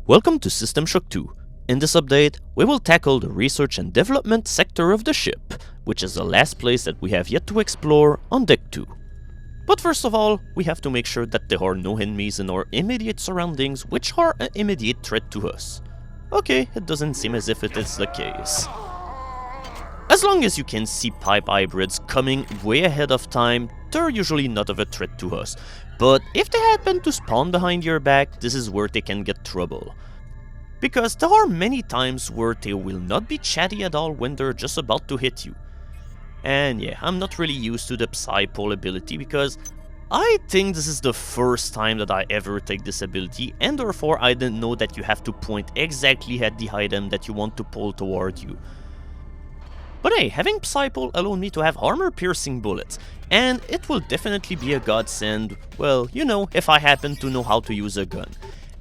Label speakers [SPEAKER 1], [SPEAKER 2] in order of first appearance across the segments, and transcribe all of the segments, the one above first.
[SPEAKER 1] Welcome to System Shock 2. In this update, we will tackle the research and development sector of the ship, which is the last place that we have yet to explore on Deck 2. But first of all, we have to make sure that there are no enemies in our immediate surroundings which are an immediate threat to us. Okay, it doesn't seem as if it is the case. As long as you can see pipe hybrids coming way ahead of time, they're usually not of a threat to us. But if they happen to spawn behind your back, this is where they can get trouble. Because there are many times where they will not be chatty at all when they're just about to hit you. And yeah, I'm not really used to the Psy-Pole ability because I think this is the first time that I ever take this ability, and therefore I didn't know that you have to point exactly at the item that you want to pull toward you. But hey, having Psy-Pole allowed me to have armor-piercing bullets, and it will definitely be a godsend, well, you know, if I happen to know how to use a gun.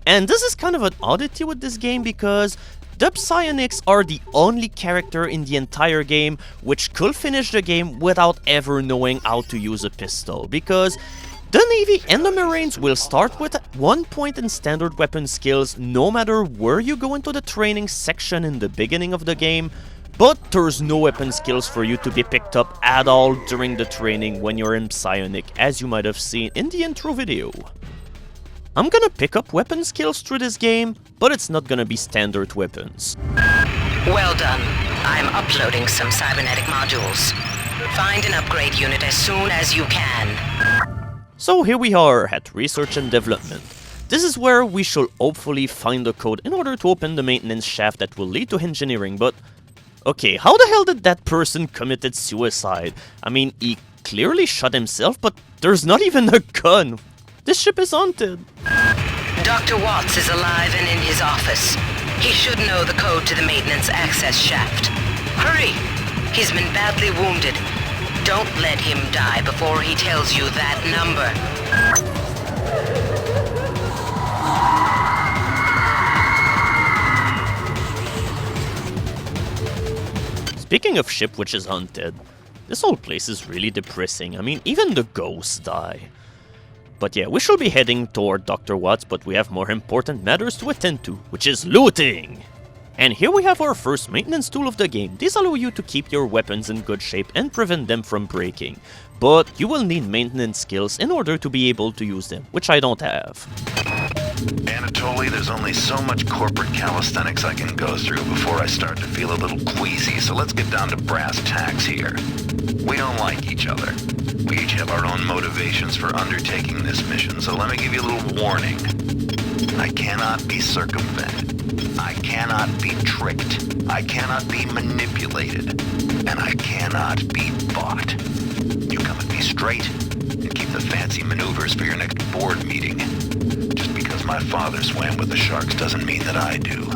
[SPEAKER 1] And this is kind of an oddity with this game because the Psionics are the only character in the entire game which could finish the game without ever knowing how to use a pistol, because the Navy and the Marines will start with 1 point in standard weapon skills no matter where you go into the training section in the beginning of the game, but there's no weapon skills for you to be picked up at all during the training when you're in Psionic, as you might have seen in the intro video. I'm gonna pick up weapon skills through this game, but it's not gonna be standard weapons.
[SPEAKER 2] Well done. I'm uploading some cybernetic modules. Find an upgrade unit as soon as you can.
[SPEAKER 1] So here we are at Research and Development. This is where we shall hopefully find the code in order to open the maintenance shaft that will lead to engineering, but okay, how the hell did that person committed suicide? I mean, he clearly shot himself, but there's not even a gun. This ship is haunted.
[SPEAKER 2] Dr. Watts is alive and in his office. He should know the code to the maintenance access shaft. Hurry! He's been badly wounded. Don't let him die before he tells you that number.
[SPEAKER 1] Speaking of ship which is haunted, this whole place is really depressing. I mean, even the ghosts die. But yeah, we shall be heading toward Dr. Watts, but we have more important matters to attend to, which is looting! And here we have our first maintenance tool of the game. These allow you to keep your weapons in good shape and prevent them from breaking. But you will need maintenance skills in order to be able to use them, which I don't have.
[SPEAKER 3] Anatoly, there's only so much corporate calisthenics I can go through before I start to feel a little queasy, so let's get down to brass tacks here. We don't like each other. We each have our own motivations for undertaking this mission, so let me give you a little warning. I cannot be circumvented. I cannot be tricked. I cannot be manipulated. And I cannot be bought. You come at me straight and keep the fancy maneuvers for your next board meeting. Just because my father swam with the sharks doesn't mean that I do.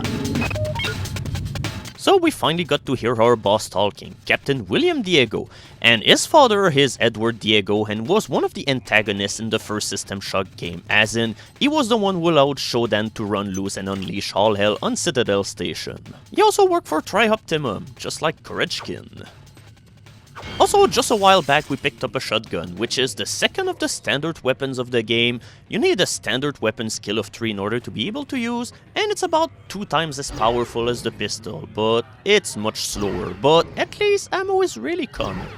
[SPEAKER 1] So we finally got to hear our boss talking, Captain William Diego, and his father is Edward Diego and was one of the antagonists in the first System Shock game, as in, he was the one who allowed Shodan to run loose and unleash all hell on Citadel Station. He also worked for Tri-Optimum, just like Korechkin. Also, just a while back we picked up a shotgun, which is the second of the standard weapons of the game. You need a standard weapon skill of 3 in order to be able to use, and it's about 2 times as powerful as the pistol, but it's much slower, but at least ammo is really common.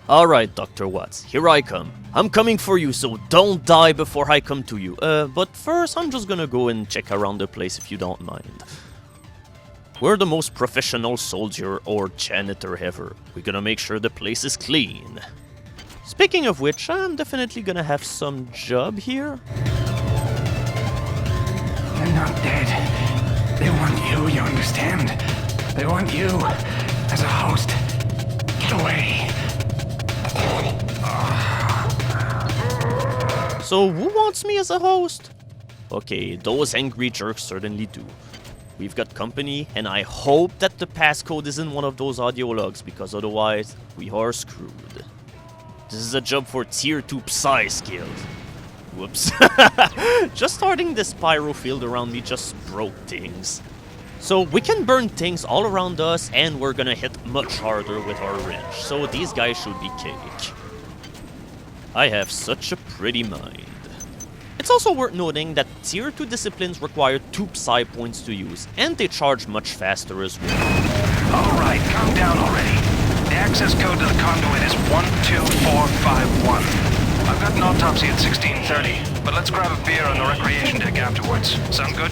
[SPEAKER 1] Alright, Dr. Watts, here I come. I'm coming for you, so don't die before I come to you. But first I'm just gonna go and check around the place if you don't mind. We're the most professional soldier or janitor ever. We're gonna make sure the place is clean. Speaking of which, I'm definitely gonna have some job here.
[SPEAKER 4] They're not dead. They want you understand? They want you as a host. Get away.
[SPEAKER 1] So who wants me as a host? Okay, those angry jerks certainly do. We've got company, and I hope that the passcode isn't one of those audio logs, because otherwise, we are screwed. This is a job for tier 2 Psy skills. Whoops. Just starting this pyro field around me just broke things. So we can burn things all around us, and we're gonna hit much harder with our wrench, so these guys should be cake. I have such a pretty mind. It's also worth noting that Tier 2 disciplines require 2 Psi points to use, and they charge much faster as well.
[SPEAKER 4] Alright, calm down already. The access code to the conduit is 12451. I've got an autopsy at 16:30, but let's grab a beer on the recreation deck afterwards. Sound good?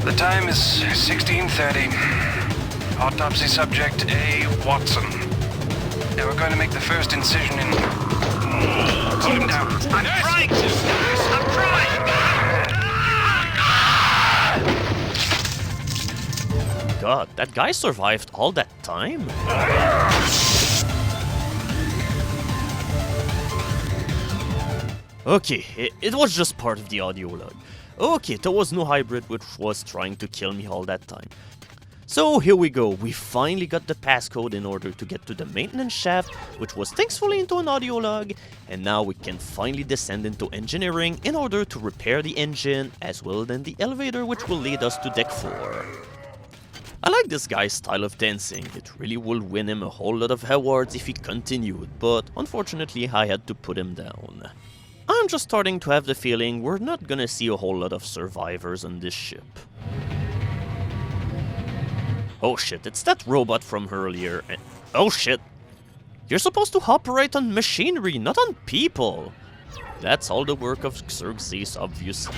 [SPEAKER 4] The time is 16:30. Autopsy subject A. Watson. Now we're going to make the first incision in... Put him down. I'm trying to! I'm trying!
[SPEAKER 1] God, that guy survived all that time? Okay, it was just part of the audio log. Okay, there was no hybrid which was trying to kill me all that time. So here we go, we finally got the passcode in order to get to the maintenance shaft, which was thankfully into an audio log, and now we can finally descend into engineering in order to repair the engine, as well as the elevator which will lead us to deck 4. I like this guy's style of dancing, it really will win him a whole lot of awards if he continued, but unfortunately I had to put him down. I'm just starting to have the feeling we're not gonna see a whole lot of survivors on this ship. Oh shit, it's that robot from earlier. Oh shit. You're supposed to operate on machinery, not on people. That's all the work of Xerxes, obviously.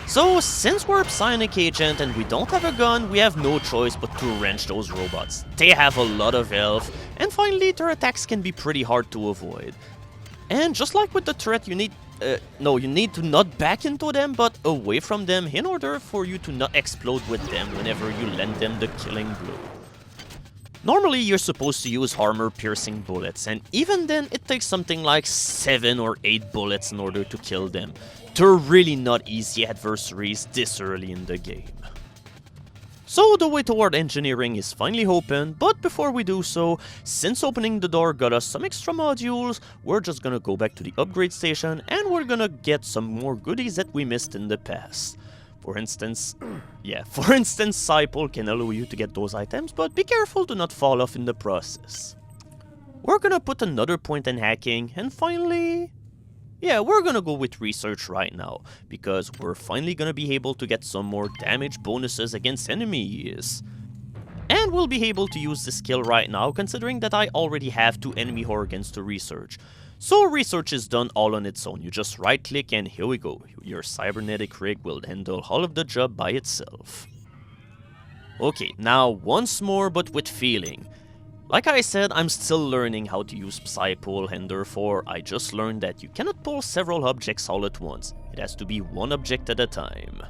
[SPEAKER 1] So, since we're a psionic agent and we don't have a gun, we have no choice but to wrench those robots. They have a lot of health, and finally their attacks can be pretty hard to avoid. And just like with the turret, you need to not back into them, but away from them in order for you to not explode with them whenever you land them the killing blow. Normally, you're supposed to use armor-piercing bullets, and even then, it takes something like 7 or 8 bullets in order to kill them. They're really not easy adversaries this early in the game. So the way toward engineering is finally open, but before we do so, since opening the door got us some extra modules, we're just gonna go back to the upgrade station and we're gonna get some more goodies that we missed in the past. For instance, Cypol can allow you to get those items, but be careful to not fall off in the process. We're gonna put another point in hacking, and finally... yeah, we're gonna go with research right now, because we're finally gonna be able to get some more damage bonuses against enemies. And we'll be able to use this skill right now, considering that I already have 2 enemy organs to research. So research is done all on its own, you just right click and here we go. Your cybernetic rig will handle all of the job by itself. Okay, now once more but with feeling. Like I said, I'm still learning how to use Psy-Pull, and therefore I just learned that you cannot pull several objects all at once. It has to be one object at a time.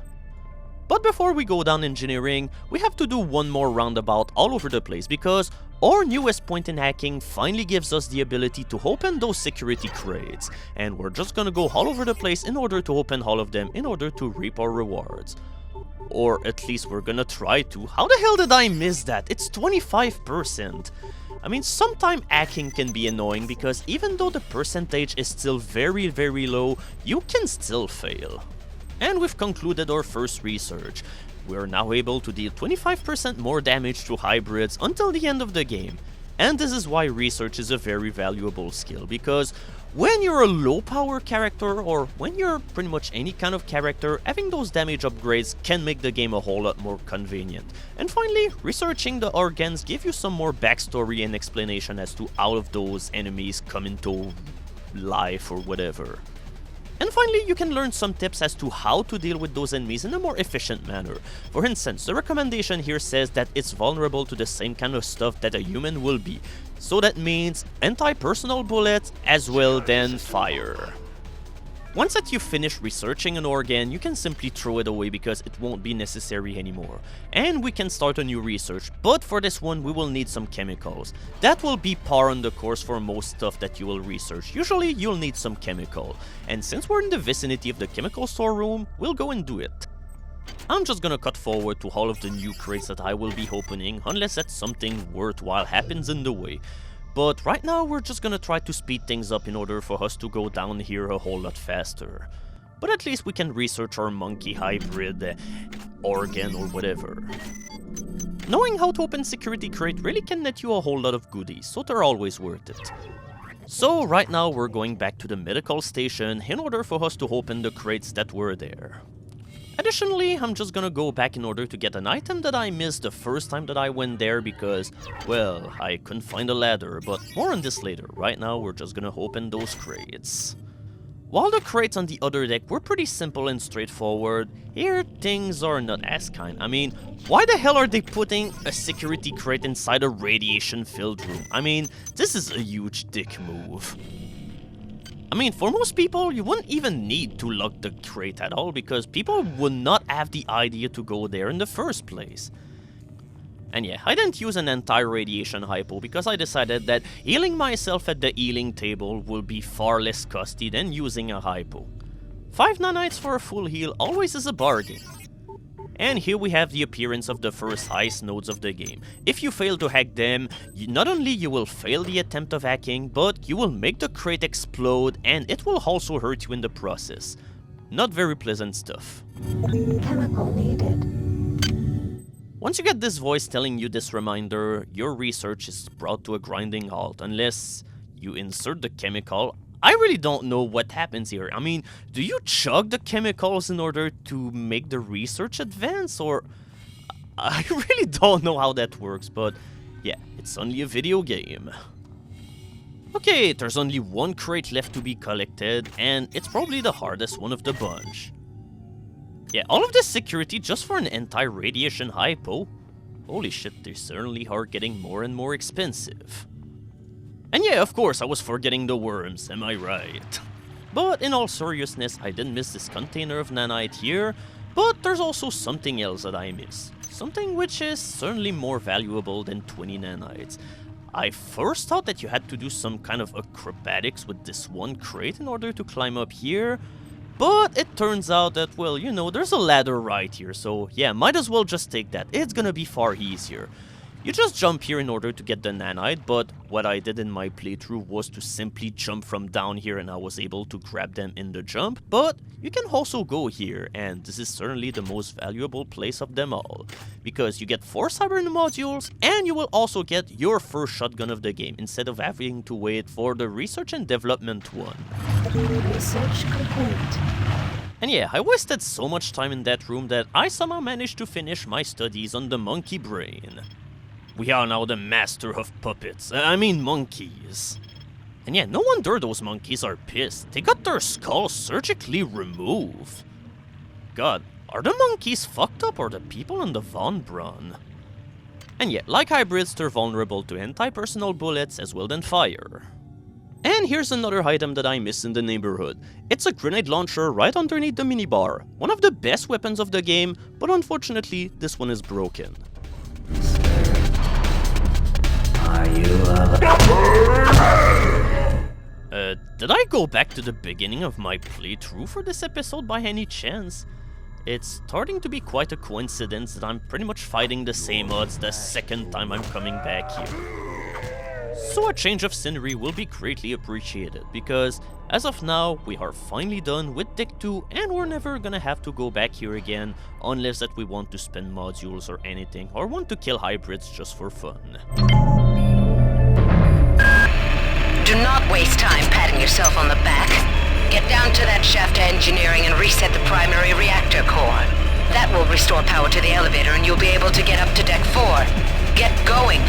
[SPEAKER 1] But before we go down engineering, we have to do one more roundabout all over the place because our newest point in hacking finally gives us the ability to open those security crates, and we're just gonna go all over the place in order to open all of them in order to reap our rewards. Or at least we're gonna try to. How the hell did I miss that? It's 25%. I mean, sometimes hacking can be annoying because even though the percentage is still very, very low, you can still fail. And we've concluded our first research. We're now able to deal 25% more damage to hybrids until the end of the game. And this is why research is a very valuable skill, because when you're a low power character, or when you're pretty much any kind of character, having those damage upgrades can make the game a whole lot more convenient. And finally, researching the organs give you some more backstory and explanation as to how of those enemies come into life or whatever. And finally, you can learn some tips as to how to deal with those enemies in a more efficient manner. For instance, the recommendation here says that it's vulnerable to the same kind of stuff that a human will be. So that means anti-personal bullets as well then fire. Once that you finish researching an organ, you can simply throw it away because it won't be necessary anymore. And we can start a new research, but for this one we will need some chemicals. That will be par on the course for most stuff that you will research. Usually you'll need some chemical. And since we're in the vicinity of the chemical storeroom, we'll go and do it. I'm just gonna cut forward to all of the new crates that I will be opening, unless that something worthwhile happens in the way. But right now we're just gonna try to speed things up in order for us to go down here a whole lot faster. But at least we can research our monkey hybrid organ or whatever. Knowing how to open security crate really can net you a whole lot of goodies, so they're always worth it. So right now we're going back to the medical station in order for us to open the crates that were there. Additionally, I'm just gonna go back in order to get an item that I missed the first time that I went there because, well, I couldn't find a ladder, but more on this later. Right now we're just gonna open those crates. While the crates on the other deck were pretty simple and straightforward, here things are not as kind. I mean, why the hell are they putting a security crate inside a radiation-filled room? I mean, this is a huge dick move. I mean, for most people, you wouldn't even need to lock the crate at all because people would not have the idea to go there in the first place. And yeah, I didn't use an anti-radiation hypo because I decided that healing myself at the healing table will be far less costly than using a hypo. 5 nanites for a full heal always is a bargain. And here we have the appearance of the first heist nodes of the game. If you fail to hack them, not only you will fail the attempt of hacking, but you will make the crate explode and it will also hurt you in the process. Not very pleasant stuff.
[SPEAKER 5] Chemical needed.
[SPEAKER 1] Once you get this voice telling you this reminder, your research is brought to a grinding halt unless you insert the chemical. I really don't know what happens here. I mean, do you chug the chemicals in order to make the research advance, or... I really don't know how that works, but yeah, it's only a video game. Okay, there's only one crate left to be collected, and it's probably the hardest one of the bunch. Yeah, all of this security just for an anti-radiation hypo? Holy shit, they certainly are getting more and more expensive. And yeah, of course, I was forgetting the worms, am I right? But in all seriousness, I didn't miss this container of nanite here, but there's also something else that I missed. Something which is certainly more valuable than 20 nanites. I first thought that you had to do some kind of acrobatics with this one crate in order to climb up here, but it turns out that, well, you know, there's a ladder right here, so yeah, might as well just take that. It's gonna be far easier. You just jump here in order to get the nanite, but what I did in my playthrough was to simply jump from down here and I was able to grab them in the jump, but you can also go here, and this is certainly the most valuable place of them all, because you get 4 cyber modules and you will also get your first shotgun of the game instead of having to wait for the research and development one.
[SPEAKER 5] Research complete.
[SPEAKER 1] And yeah, I wasted so much time in that room that I somehow managed to finish my studies on the monkey brain. We are now the master of puppets, monkeys. And yeah, no wonder those monkeys are pissed. They got their skulls surgically removed. God, are the monkeys fucked up or the people on the Von Braun? And yeah, like hybrids, they're vulnerable to anti-personnel bullets as well than fire. And here's another item that I missed in the neighborhood. It's a grenade launcher right underneath the minibar. One of the best weapons of the game, but unfortunately, this one is broken. Did I go back to the beginning of my playthrough for this episode by any chance? It's starting to be quite a coincidence that I'm pretty much fighting the same odds the second time I'm coming back here. So a change of scenery will be greatly appreciated, because as of now, we are finally done with Deck 2 and we're never gonna have to go back here again unless that we want to spend modules or anything, or want to kill hybrids just for fun.
[SPEAKER 2] Do not waste time patting yourself on the back. Get down to that shaft to engineering and reset the primary reactor core. That will restore power to the elevator and you'll be able to get up to Deck 4. Get going!